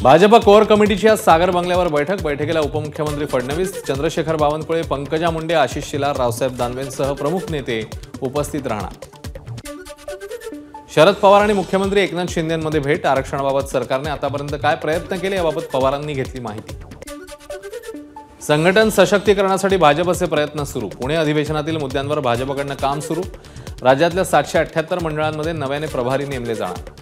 Bhajap core कमिटीची आज सागर बंगल्यावर बैठकीला उपमुख्यमंत्री फडणवीस, चंद्रशेखर बावनकुळे, पंकजा मुंडे, आशिष शेलार, रावसाहेब दानवेंसह प्रमुख नेते उपस्थित राहणार। शरद पवार आणि मुख्यमंत्री एकनाथ शिंदेंमध्ये भेट, आरक्षणाबाबत सरकारने आतापर्यंत काय प्रयत्न केले याबाबत पवारांनी घेतली माहिती। संघटन सशक्तीकरणासाठी भाजपचे प्रयत्न सुरू, पुणे अधिवेशनातील मुद्द्यांवर भाजपकडून काम सुरू, राज्यातल्या 778 मंडळांमध्ये नव्याने प्रभारी नेमले जाणार।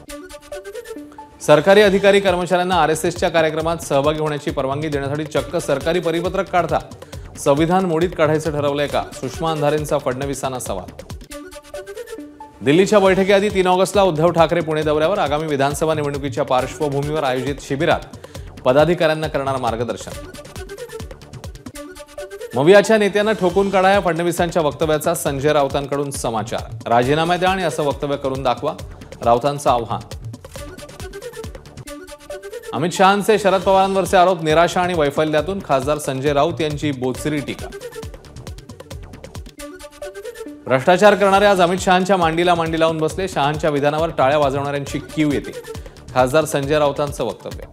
सरकारी अधिकारी कर्मचाऱ्यांना आरएसएसच्या कार्यक्रमात सहभागी होण्याची परवानगी देण्यासाठी चक्क सरकारी परिपत्रक काढता संविधान मोडीत काढायचं ठरवलंय का? सुषमा अंधारेंचा फडणवीसांना सवाल। दिल्लीच्या बैठकीआधी 3 ऑगस्टला उद्धव ठाकरे पुणे दौऱ्यावर, आगामी विधानसभा निवडणुकीच्या पार्श्वभूमीवर आयोजित शिबिरात पदाधिकाऱ्यांना करणार मार्गदर्शन। मवियाच्या नेत्यांना ठोकून काढा या फडणवीसांच्या वक्तव्याचा संजय राऊतांकडून समाचार, राजीनामा द्या आणि असं वक्तव्य करून दाखवा, राऊतांचं आव्हान। अमित शहांचे शरद पवारांवरचे आरोप निराशा आणि वैफल्यातून, खासदार संजय राऊत यांची बोचरी टीका। भ्रष्टाचार करणारे आज अमित शहांच्या मांडीला मांडी लावून बसले, शहांच्या विधानावर टाळ्या वाजवणाऱ्यांची कीव येते, खासदार संजय राऊतांचं वक्तव्य।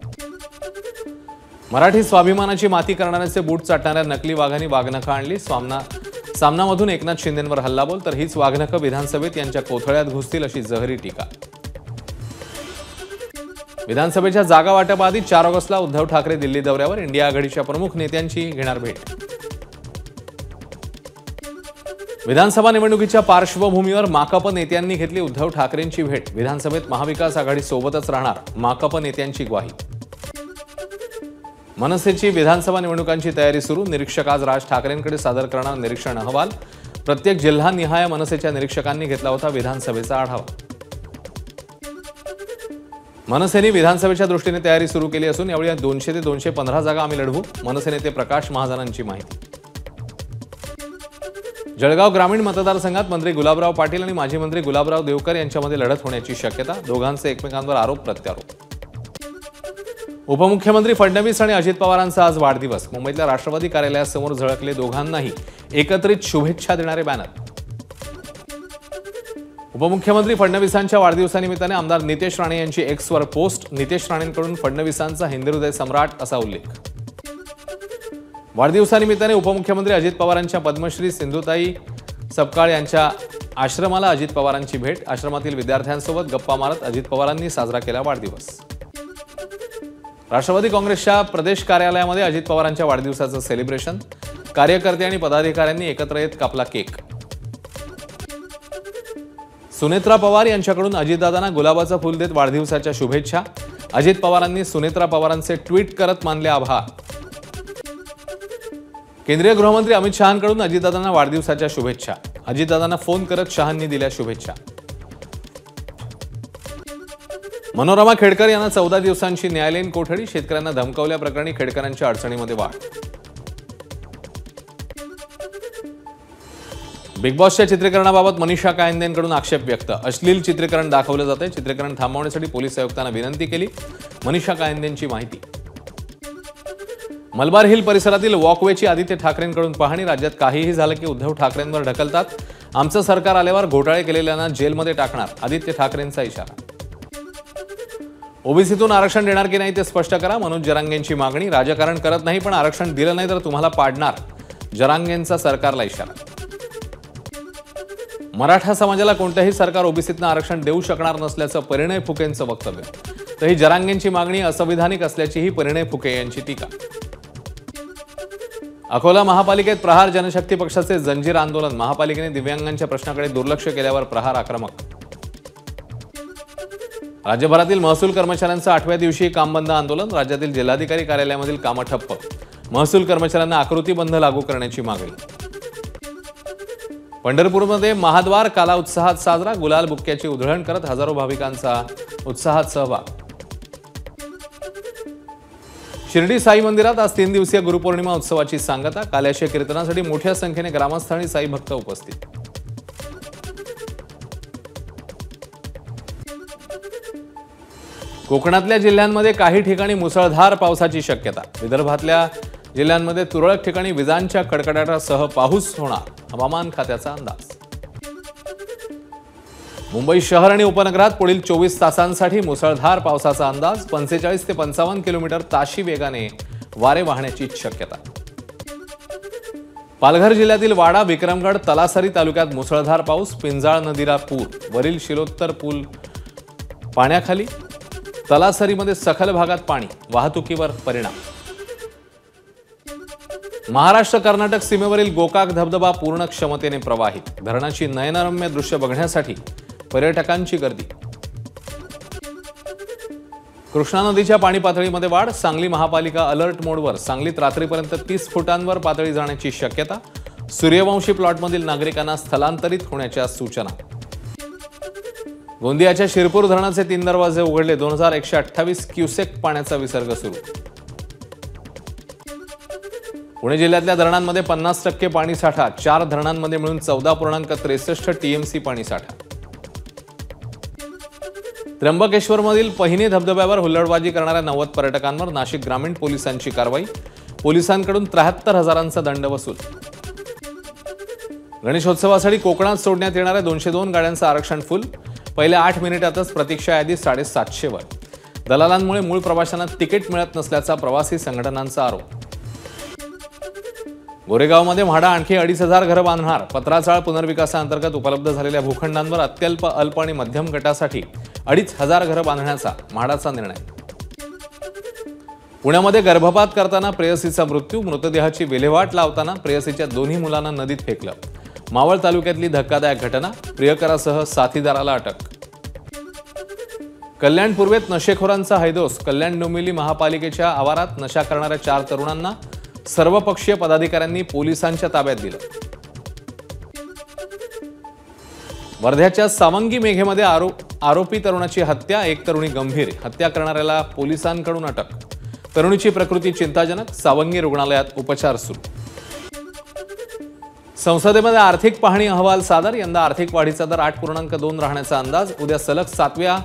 मराठी स्वाभिमानाची माती करणाऱ्यांचे बूट चाटणाऱ्या नकली वाघांनी वाघनखं आणली, सामनामधून एकनाथ शिंदेंवर हल्लाबोल, तर हीच वाघनखं विधानसभेत यांच्या कोथळ्यात घुसतील अशी जहरी टीका। विधानसभेच्या जागा वाटपाआधी 4 ऑगस्टला उद्धव ठाकरे दिल्ली दौऱ्यावर, इंडिया आघाडीच्या प्रमुख नेत्यांची घेणार भेट। विधानसभा निवडणुकीच्या पार्श्वभूमीवर माकप नेत्यांनी घेतली उद्धव ठाकरेंची भेट, विधानसभेत महाविकास आघाडी सोबतच राहणार, माकप नेत्यांची ग्वाही। मनसेची विधानसभा निवडणुकांची तयारी सुरू, निरीक्षक आज राज ठाकरेंकडे सादर करणार निरीक्षण अहवाल, प्रत्येक जिल्हानिहाय मनसेच्या निरीक्षकांनी घेतला होता विधानसभेचा आढावा। मनसेने विधानसभेच्या दृष्टीने तयारी सुरू केली असून यावेळी 200 ते 215 जागा आम्ही लढवू, मनसे नेते प्रकाश महाजनांची माहिती। जळगाव ग्रामीण मतदारसंघात मंत्री गुलाबराव पाटील आणि माजी मंत्री गुलाबराव देवकर यांच्यामध्ये लढत होण्याची शक्यता, दोघांचे एकमेकांवर आरोप प्रत्यारोप। उपमुख्यमंत्री फडणवीस आणि अजित पवारांचा आज वाढदिवस, मुंबईतल्या राष्ट्रवादी कार्यालयासमोर झळकले दोघांनाही एकत्रित शुभेच्छा देणारे बॅनर। उपमुख्यमंत्री फडणवीसांच्या वाढदिवसानिमित्ताने आमदार नितेश राणे यांची एक्सवर पोस्ट, नितेश राणेंकडून फडणवीसांचा हिंदी हृदय सम्राट असा उल्लेख। वाढदिवसानिमित्ताने उपमुख्यमंत्री अजित पवारांच्या पद्मश्री सिंधुताई सपकाळ यांच्या आश्रमाला अजित पवारांची भेट, आश्रमातील विद्यार्थ्यांसोबत गप्पा मारत अजित पवारांनी साजरा केला वाढदिवस। राष्ट्रवादी काँग्रेसच्या प्रदेश कार्यालयामध्ये अजित पवारांच्या वाढदिवसाचं सेलिब्रेशन, कार्यकर्ते आणि पदाधिकाऱ्यांनी एकत्र येत कापला केक। सुनेत्रा पवार यांच्याकडून अजितदादांना गुलाबाचं फूल देत वाढदिवसाच्या शुभेच्छा, अजित पवारांनी सुनेत्रा पवारांचे ट्विट करत मानले आभार। केंद्रीय गृहमंत्री अमित शहांकडून अजितदादांना वाढदिवसाच्या शुभेच्छा, अजितदादांना फोन करत शहांनी दिल्या शुभेच्छा। मनोरमा खेडकर यांना 14 दिवसांची न्यायालयीन कोठडी, शेतकऱ्यांना धमकावल्याप्रकरणी खेडकरांच्या अडचणीमध्ये वाढ। बिग बॉसच्या चित्रीकरणाबाबत मनीषा कायंदेंकडून आक्षेप व्यक्त, अश्लील चित्रीकरण दाखवलं जाते, चित्रीकरण थांबवण्यासाठी पोलीस आयुक्तांना विनंती केली, मनीषा कायंदेंची माहिती। मलबार हिल परिसरातील वॉकवेची आदित्य ठाकरेंकडून पाहणी, राज्यात काहीही झालं की उद्धव ठाकरेंवर ढकलतात, आमचं सरकार आल्यावर घोटाळे केलेल्यांना जेलमध्ये टाकणार, आदित्य ठाकरेंचा इशारा। ओबीसीतून आरक्षण देणार की नाही ते स्पष्ट करा, मनोज जरांगेंची मागणी, राजकारण करत नाही पण आरक्षण दिलं नाही तर तुम्हाला पाडणार, जरांगेंचा सरकारला इशारा। मराठा समाजाला कोणत्याही सरकार ओबीसीतनं आरक्षण देऊ शकणार नसल्याचं परिणय फुकेंचं वक्तव्य, तर ही जरांगेंची मागणी असंविधानिक असल्याचीही परिणय फुके यांची टीका। अकोला महापालिकेत प्रहार जनशक्ती पक्षाचे जंजीर आंदोलन, महापालिकेने दिव्यांगांच्या प्रश्नाकडे दुर्लक्ष केल्यावर प्रहार आक्रमक। राज्यभरातील महसूल कर्मचाऱ्यांचं 8व्या दिवशी कामबंद आंदोलन, राज्यातील जिल्हाधिकारी कार्यालयामधील कामं ठप्प, महसूल कर्मचाऱ्यांना आकृतीबंध लागू करण्याची मागणी। पंढरपूरमध्ये महाद्वार काला उत्साहात साजरा, गुलाल बुक्क्याची उधळण करत हजारो भाविकांचा उत्साहात सहभाग। शिर्डी साई मंदिरात आज 3 दिवसीय गुरुपौर्णिमा उत्सवाची सांगता, काल्याच्या कीर्तनासाठी मोठ्या संख्येने ग्रामस्थ आणि साई भक्त उपस्थित। कोकणातल्या जिल्ह्यांमध्ये काही ठिकाणी मुसळधार पावसाची शक्यता, विदर्भातल्या जिल्ह्यांमध्ये तुरळक ठिकाणी विजांच्या कडकडाटासह पाऊस होणार, हवामान खात्याचा अंदाज। मुंबई शहर आणि उपनगरात पुढील 24 तासांसाठी मुसळधार पावसाचा अंदाज. 45 ते 55 किलोमीटर ताशी वेगाने वारे वाहण्याची शक्यता. पालघर जिल्ह्यातील वाडा, विक्रमगड, तलासरी तालुक्यात मुसळधार पाऊस. पिंजाळ नदीला पूर. वरील शिलोत्तर पूल पाण्याखाली. तलासरीमध्ये सखल भागात पाणी. वाहतुकीवर परिणाम. महाराष्ट्र कर्नाटक सीमेवरील गोकाक धबधबा पूर्ण क्षमतेने प्रवाहित. धरणाची नयनरम्य दृश्य बघण्यासाठी पर्यटकांची गर्दी. कृष्णा नदीच्या पाणी पातळीमध्ये वाढ. सांगली महापालिका अलर्ट मोडवर. सांगलीत रात्रीपर्यंत 30 फुटांवर पातळी जाण्याची शक्यता. सूर्यवंशी प्लॉटमधील नागरिकांना स्थलांतरित होण्याच्या सूचना. गोंदियाच्या शिरपूर धरणाचे 3 दरवाजे उघडले. 2128 क्युसेक पाण्याचा विसर्ग सुरू. पुणे जिल्ह्यातल्या धरणांमध्ये 50% पाणी साठा. 4 धरणांमध्ये मिळून 14.63 टीएमसी पाणी साठा. त्र्यंबकेश्वरमधील पहिने धबधब्यावर हुल्लडबाजी करणाऱ्या 90 पर्यटकांवर नाशिक ग्रामीण पोलिसांची कारवाई. पोलिसांकडून 73,000चा दंड वसूल. गणेशोत्सवासाठी कोकणात सोडण्यात येणाऱ्या 202 गाड्यांचं आरक्षण फुल. पहिल्या 8 मिनिटातच प्रतीक्षा यादी 750 वर. दलालांमुळे मूळ प्रवाशांना तिकीट मिळत नसल्याचा प्रवासी संघटनांचा आरोप. गोरेगावमध्ये म्हाडा आणखी 2,500 घरं बांधणार. पत्राचाळ पुनर्विकासाअंतर्गत उपलब्ध झालेल्या भूखंडांवर अत्यल्प, अल्प आणि मध्यम गटासाठी 2,500 घरं बांधण्याचा म्हाडाचा निर्णय. पुण्यामध्ये गर्भपात करताना प्रेयसीचा मृत्यू. मृतदेहाची विल्हेवाट लावताना प्रेयसीच्या दोन्ही मुलांना नदीत फेकलं. मावळ तालुक्यातली धक्कादायक घटना. प्रियकरासह साथीदाराला अटक. कल्याण पूर्वेत नशेखोरांचा हैदोस. कल्याण डोंबिवली महापालिकेच्या आवारात नशा करणाऱ्या 4 तरुणांना सर्वपक्षीय पदाधिकाऱ्यांनी पोलिसांच्या ताब्यात दिलं. वर्ध्याच्या सावंगी मेघेमध्ये आरोपी तरुणाची हत्या. 1 तरुणी गंभीर. हत्या करणाऱ्याला पोलिसांकडून अटक. तरुणीची प्रकृती चिंताजनक. सावंगी रुग्णालयात उपचार सुरू. संसदेमध्ये आर्थिक पाहणी अहवाल सादर. यंदा आर्थिक वाढीचा दर 8.2 राहण्याचा अंदाज. उद्या सलग 7व्या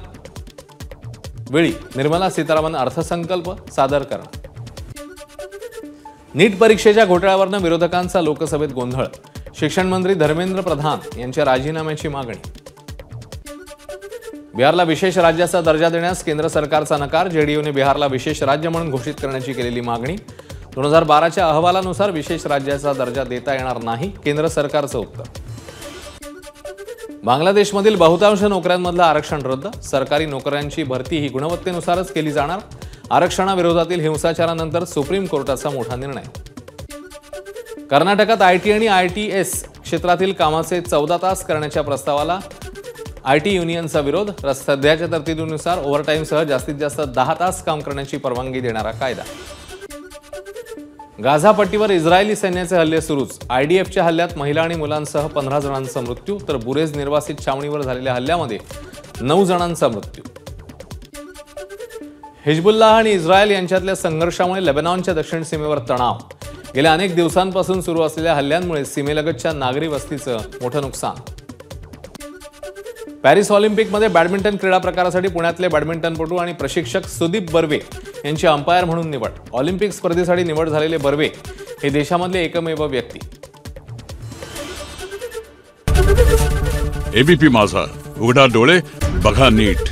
वेळी निर्मला सीतारामन अर्थसंकल्प सादर करणार. नीट परीक्षेच्या घोटाळ्यावरनं विरोधकांचा लोकसभेत गोंधळ. शिक्षण मंत्री धर्मेंद्र प्रधान यांच्या राजीनाम्याची मागणी. बिहारला विशेष राज्याचा दर्जा देण्यास केंद्र सरकारचा नकार. जेडीयूने बिहारला विशेष राज्य म्हणून घोषित करण्याची केलेली मागणी. 2012च्या अहवालानुसार विशेष राज्याचा दर्जा देता येणार नाही, केंद्र सरकारचं उत्तर. बांगलादेशमधील बहुतांश नोकऱ्यांमधलं आरक्षण रद्द. सरकारी नोकऱ्यांची भरती ही गुणवत्तेनुसारच केली जाणार. आरक्षणाविरोधातील हिंसाचारानंतर सुप्रीम कोर्टाचा मोठा निर्णय. कर्नाटकात आयटी आणि आयटीएस क्षेत्रातील कामाचे 14 तास करण्याच्या प्रस्तावाला आयटी युनियनचा विरोध. सध्याच्या तरतुदीनुसार ओव्हरटाईमसह जास्तीत जास्त 10 तास काम करण्याची परवानगी देणारा कायदा. गाझा पट्टीवर इस्रायली सैन्याचे हल्ले सुरूच. आयडीएफच्या हल्ल्यात महिला आणि मुलांसह 15 जणांचा मृत्यू, तर बुरेज निर्वासित छावणीवर झालेल्या हल्ल्यामध्ये 9 जणांचा मृत्यू. हिजबुल्लाह आणि इस्रायल यांच्यातल्या संघर्षामुळे लेबनॉनच्या दक्षिण सीमेवर तणाव. गेल्या अनेक दिवसांपासून सुरू असलेल्या हल्ल्यांमुळे सीमेलगतच्या नागरी वस्तीचं मोठं नुकसान. पॅरिस ऑलिम्पिकमध्ये बॅडमिंटन क्रीडा प्रकारासाठी पुण्यातले बॅडमिंटनपटू आणि प्रशिक्षक सुदीप बर्वे यांची अंपायर म्हणून निवड. ऑलिम्पिक स्पर्धेसाठी निवड झालेले बर्वे हे देशामधले एकमेव व्यक्ती. एबीपी माझा, उघडा डोळे बघा नीट.